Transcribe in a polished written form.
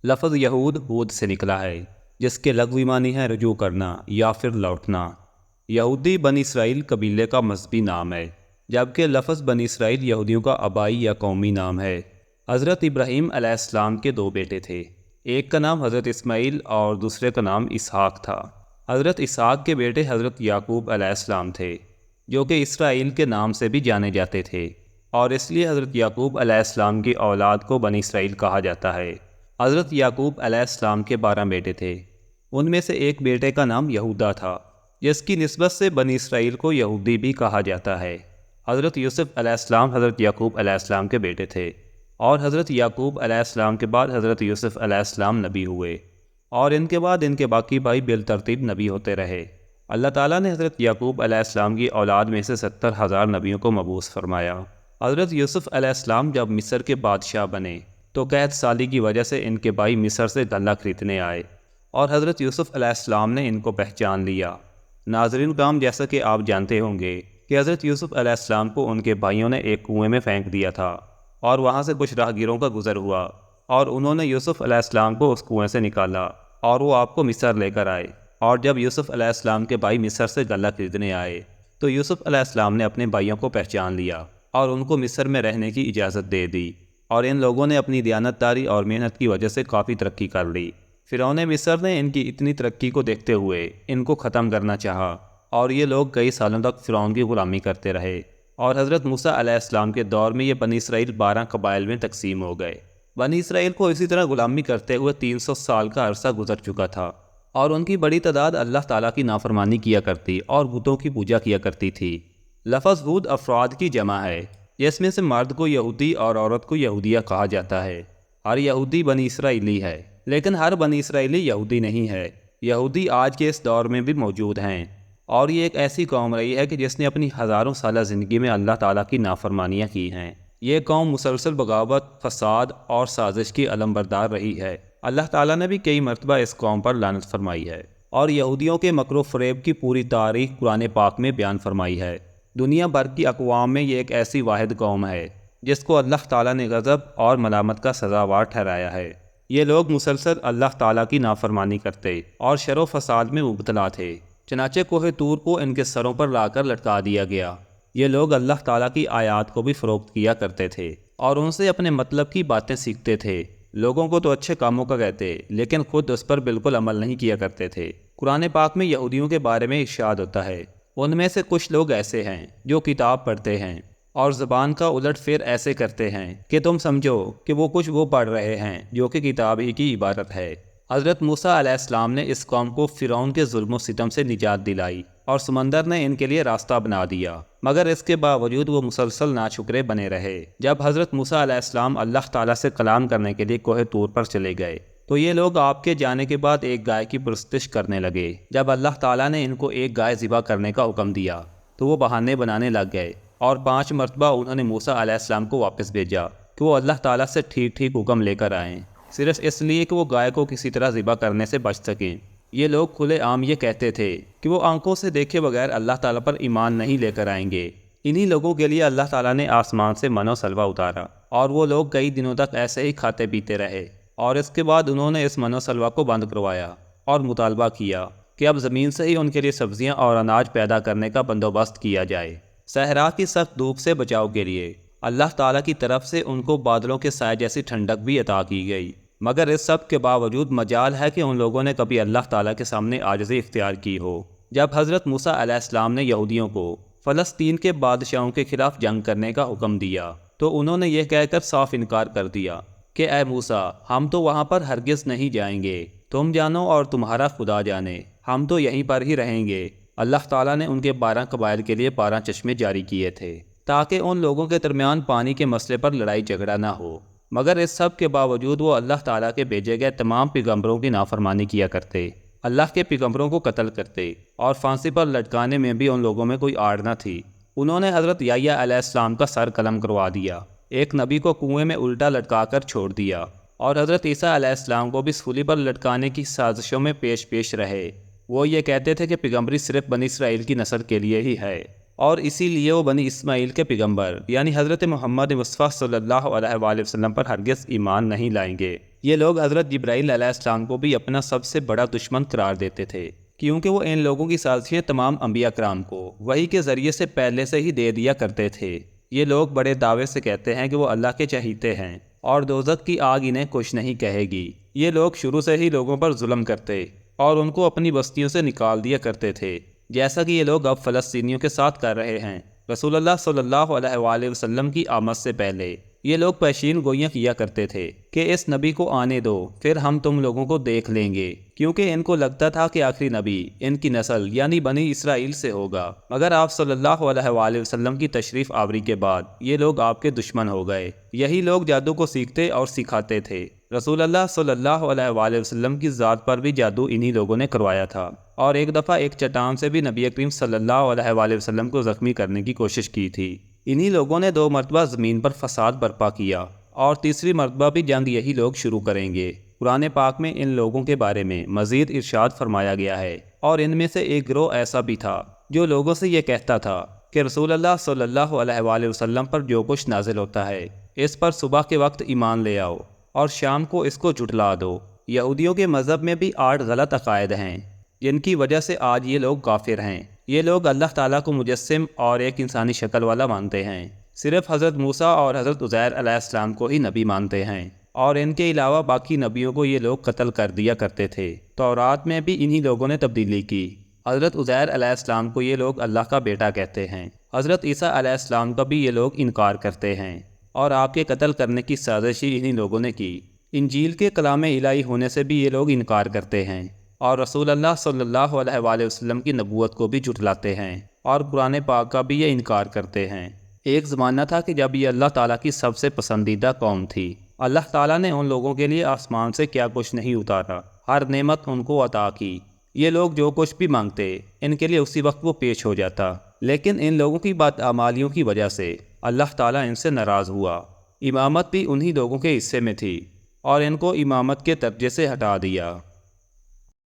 لفظ یہود ہود سے نکلا ہے، جس کے لغوی معنی ہے رجوع کرنا یا پھر لوٹنا۔ یہودی بنی اسرائیل قبیلے کا مذہبی نام ہے، جبکہ لفظ بنی اسرائیل یہودیوں کا آبائی یا قومی نام ہے۔ حضرت ابراہیم علیہ السلام کے دو بیٹے تھے، ایک کا نام حضرت اسماعیل اور دوسرے کا نام اسحاق تھا۔ حضرت اسحاق کے بیٹے حضرت یعقوب علیہ السلام تھے، جو کہ اسرائیل کے نام سے بھی جانے جاتے تھے، اور اس لیے حضرت یعقوب علیہ السلام کی اولاد کو بنی اسرائیل کہا جاتا ہے۔ حضرت یعقوب علیہ السلام کے 12 بیٹے تھے، ان میں سے ایک بیٹے کا نام یہودا تھا، جس کی نسبت سے بنی اسرائیل کو یہودی بھی کہا جاتا ہے۔ حضرت یوسف علیہ السلام حضرت یعقوب علیہ السلام کے بیٹے تھے، اور حضرت یعقوب علیہ السلام کے بعد حضرت یوسف علیہ السلام نبی ہوئے، اور ان کے بعد ان کے باقی بھائی بالترتیب نبی ہوتے رہے۔ اللہ تعالیٰ نے حضرت یعقوب علیہ السلام کی اولاد میں سے 70,000 نبیوں کو مبعوث فرمایا۔ حضرت یوسف علیہ السلام جب مصر کے بادشاہ بنے تو قحط سالی کی وجہ سے ان کے بھائی مصر سے غلہ خریدنے آئے، اور حضرت یوسف علیہ السلام نے ان کو پہچان لیا۔ ناظرین کرام، جیسا کہ آپ جانتے ہوں گے کہ حضرت یوسف علیہ السلام کو ان کے بھائیوں نے ایک کنویں میں پھینک دیا تھا، اور وہاں سے کچھ راہگیروں کا گزر ہوا، اور انہوں نے یوسف علیہ السلام کو اس کنویں سے نکالا، اور وہ آپ کو مصر لے کر آئے۔ اور جب یوسف علیہ السلام کے بھائی مصر سے غلہ خریدنے آئے تو یوسف علیہ السلام نے اپنے بھائیوں کو پہچان لیا اور ان کو مصر میں رہنے کی اجازت دے دی، اور ان لوگوں نے اپنی دیانتداری اور محنت کی وجہ سے کافی ترقی کر لی۔ فرعون مصر نے ان کی اتنی ترقی کو دیکھتے ہوئے ان کو ختم کرنا چاہا، اور یہ لوگ کئی سالوں تک فرعون کی غلامی کرتے رہے، اور حضرت موسیٰ علیہ السلام کے دور میں یہ بنی اسرائیل 12 قبائل میں تقسیم ہو گئے۔ بنی اسرائیل کو اسی طرح غلامی کرتے ہوئے 300 سال کا عرصہ گزر چکا تھا، اور ان کی بڑی تعداد اللہ تعالیٰ کی نافرمانی کیا کرتی اور بتوں کی پوجا کیا کرتی تھی۔ لفظ ہود افراد کی جمع ہے، جس میں سے مرد کو یہودی اور عورت کو یہودیہ کہا جاتا ہے۔ ہر یہودی بنی اسرائیلی ہے، لیکن ہر بنی اسرائیلی یہودی نہیں ہے۔ یہودی آج کے اس دور میں بھی موجود ہیں، اور یہ ایک ایسی قوم رہی ہے کہ جس نے اپنی ہزاروں سالہ زندگی میں اللہ تعالیٰ کی نافرمانیاں کی ہیں۔ یہ قوم مسلسل بغاوت، فساد اور سازش کی علمبردار رہی ہے۔ اللہ تعالیٰ نے بھی کئی مرتبہ اس قوم پر لعنت فرمائی ہے، اور یہودیوں کے مکر و فریب کی پوری تاریخ قرآن پاک میں بیان فرمائی ہے۔ دنیا بھر کی اقوام میں یہ ایک ایسی واحد قوم ہے جس کو اللہ تعالیٰ نے غضب اور ملامت کا سزاوار ٹھہرایا ہے۔ یہ لوگ مسلسل اللہ تعالیٰ کی نافرمانی کرتے اور شر و فساد میں مبتلا تھے، چنانچہ کوہ طور کو ان کے سروں پر لا کر لٹکا دیا گیا۔ یہ لوگ اللہ تعالیٰ کی آیات کو بھی فروخت کیا کرتے تھے، اور ان سے اپنے مطلب کی باتیں سیکھتے تھے۔ لوگوں کو تو اچھے کاموں کا کہتے، لیکن خود اس پر بالکل عمل نہیں کیا کرتے تھے۔ قرآن پاک میں یہودیوں کے بارے میں ارشاد ہوتا ہے، ان میں سے کچھ لوگ ایسے ہیں جو کتاب پڑھتے ہیں اور زبان کا الٹ پھیر ایسے کرتے ہیں کہ تم سمجھو کہ وہ کچھ وہ پڑھ رہے ہیں جو کہ کتاب ہی کی عبارت ہے۔ حضرت موسیٰ علیہ السلام نے اس قوم کو فرعون کے ظلم و ستم سے نجات دلائی، اور سمندر نے ان کے لیے راستہ بنا دیا، مگر اس کے باوجود وہ مسلسل ناشکرے بنے رہے۔ جب حضرت موسیٰ علیہ السلام اللہ تعالیٰ سے کلام کرنے کے لیے کوہ طور پر چلے گئے تو یہ لوگ آپ کے جانے کے بعد ایک گائے کی پرستش کرنے لگے۔ جب اللہ تعالیٰ نے ان کو ایک گائے ذبح کرنے کا حکم دیا تو وہ بہانے بنانے لگ گئے، اور 5 مرتبہ انہوں نے موسیٰ علیہ السلام کو واپس بھیجا کہ وہ اللہ تعالیٰ سے ٹھیک ٹھیک حکم لے کر آئیں، صرف اس لیے کہ وہ گائے کو کسی طرح ذبح کرنے سے بچ سکیں۔ یہ لوگ کھلے عام یہ کہتے تھے کہ وہ آنکھوں سے دیکھے بغیر اللہ تعالیٰ پر ایمان نہیں لے کر آئیں گے۔ انہی لوگوں کے لیے اللہ تعالیٰ نے آسمان سے من و سلوہ اتارا، اور وہ لوگ کئی دنوں تک ایسے ہی کھاتے پیتے رہے، اور اس کے بعد انہوں نے اس من و سلوہ کو بند کروایا اور مطالبہ کیا کہ اب زمین سے ہی ان کے لیے سبزیاں اور اناج پیدا کرنے کا بندوبست کیا جائے۔ صحرا کی سخت دھوپ سے بچاؤ کے لیے اللہ تعالیٰ کی طرف سے ان کو بادلوں کے سائے جیسی ٹھنڈک بھی عطا کی گئی، مگر اس سب کے باوجود مجال ہے کہ ان لوگوں نے کبھی اللہ تعالیٰ کے سامنے عاجزی اختیار کی ہو۔ جب حضرت موسیٰ علیہ السلام نے یہودیوں کو فلسطین کے بادشاہوں کے خلاف جنگ کرنے کا حکم دیا تو انہوں نے یہ کہہ کر صاف انکار کر دیا کہ اے موسیٰ، ہم تو وہاں پر ہرگز نہیں جائیں گے، تم جانو اور تمہارا خدا جانے، ہم تو یہیں پر ہی رہیں گے۔ اللہ تعالیٰ نے ان کے 12 قبائل کے لیے 12 چشمے جاری کیے تھے تاکہ ان لوگوں کے درمیان پانی کے مسئلے پر لڑائی جھگڑا نہ ہو، مگر اس سب کے باوجود وہ اللہ تعالیٰ کے بھیجے گئے تمام پیغمبروں کی نافرمانی کیا کرتے، اللہ کے پیغمبروں کو قتل کرتے، اور پھانسی پر لٹکانے میں بھی ان لوگوں میں کوئی آڑ نہ تھی۔ انہوں نے حضرت یحییٰ علیہ السلام کا سر قلم کروا دیا، ایک نبی کو کنویں میں الٹا لٹکا کر چھوڑ دیا، اور حضرت عیسیٰ علیہ السلام کو بھی سولی پر لٹکانے کی سازشوں میں پیش رہے۔ وہ یہ کہتے تھے کہ پیغمبری صرف بنی اسرائیل کی نسل کے لیے ہی ہے، اور اسی لیے وہ بنی اسماعیل کے پیغمبر یعنی حضرت محمد مصطفیٰ صلی اللہ علیہ وآلہ وسلم پر ہرگز ایمان نہیں لائیں گے۔ یہ لوگ حضرت جبرائیل علیہ السلام کو بھی اپنا سب سے بڑا دشمن قرار دیتے تھے، کیونکہ وہ ان لوگوں کی سازشیں تمام انبیاء کرام کو وحی کے ذریعے سے پہلے سے ہی دے دیا کرتے تھے۔ یہ لوگ بڑے دعوے سے کہتے ہیں کہ وہ اللہ کے چہیتے ہیں اور دوزخ کی آگ انہیں کچھ نہیں کہے گی۔ یہ لوگ شروع سے ہی لوگوں پر ظلم کرتے اور ان کو اپنی بستیوں سے نکال دیا کرتے تھے، جیسا کہ یہ لوگ اب فلسطینیوں کے ساتھ کر رہے ہیں۔ رسول اللہ صلی اللہ علیہ وآلہ وسلم کی آمد سے پہلے یہ لوگ پیشین گوئیاں کیا کرتے تھے کہ اس نبی کو آنے دو، پھر ہم تم لوگوں کو دیکھ لیں گے، کیونکہ ان کو لگتا تھا کہ آخری نبی ان کی نسل یعنی بنی اسرائیل سے ہوگا۔ مگر آپ صلی اللہ علیہ وآلہ وسلم کی تشریف آوری کے بعد یہ لوگ آپ کے دشمن ہو گئے۔ یہی لوگ جادو کو سیکھتے اور سکھاتے تھے۔ رسول اللہ صلی اللہ علیہ وآلہ وسلم کی ذات پر بھی جادو انہی لوگوں نے کروایا تھا، اور ایک دفعہ ایک چٹان سے بھی نبی کریم صلی اللہ علیہ وآلہ وسلم کو زخمی کرنے کی کوشش کی تھی۔ انہی لوگوں نے 2 مرتبہ زمین پر فساد برپا کیا، اور تیسری مرتبہ بھی جنگ یہی لوگ شروع کریں گے۔ قرآن پاک میں ان لوگوں کے بارے میں مزید ارشاد فرمایا گیا ہے، اور ان میں سے ایک گروہ ایسا بھی تھا جو لوگوں سے یہ کہتا تھا کہ رسول اللہ صلی اللہ علیہ وآلہ وسلم پر جو کچھ نازل ہوتا ہے اس پر صبح کے وقت ایمان لے آؤ اور شام کو اس کو جھٹلا دو۔ یہودیوں کے مذہب میں بھی 8 غلط عقائد ہیں جن کی وجہ سے آج یہ لوگ کافر ہیں۔ یہ لوگ اللہ تعالیٰ کو مجسم اور ایک انسانی شکل والا مانتے ہیں، صرف حضرت موسیٰ اور حضرت عزیر علیہ السلام کو ہی نبی مانتے ہیں، اور ان کے علاوہ باقی نبیوں کو یہ لوگ قتل کر دیا کرتے تھے۔ تورات میں بھی انہی لوگوں نے تبدیلی کی۔ حضرت عزیر علیہ السلام کو یہ لوگ اللہ کا بیٹا کہتے ہیں۔ حضرت عیسیٰ علیہ السلام کا بھی یہ لوگ انکار کرتے ہیں، اور آپ کے قتل کرنے کی سازش ہی انہی لوگوں نے کی۔ انجیل کے کلام الہی ہونے سے بھی یہ لوگ انکار کرتے ہیں، اور رسول اللہ صلی اللہ علیہ وآلہ وسلم کی نبوت کو بھی جھٹلاتے ہیں، اور قرآن پاک کا بھی یہ انکار کرتے ہیں۔ ایک زمانہ تھا کہ جب یہ اللہ تعالیٰ کی سب سے پسندیدہ قوم تھی۔ اللہ تعالیٰ نے ان لوگوں کے لیے آسمان سے کیا کچھ نہیں اتارا، ہر نعمت ان کو عطا کی۔ یہ لوگ جو کچھ بھی مانگتے ان کے لیے اسی وقت وہ پیش ہو جاتا، لیکن ان لوگوں کی بدعمالیوں کی وجہ سے اللہ تعالیٰ ان سے ناراض ہوا۔ امامت بھی انہی لوگوں کے حصے میں تھی، اور ان کو امامت کے درجے سے ہٹا دیا۔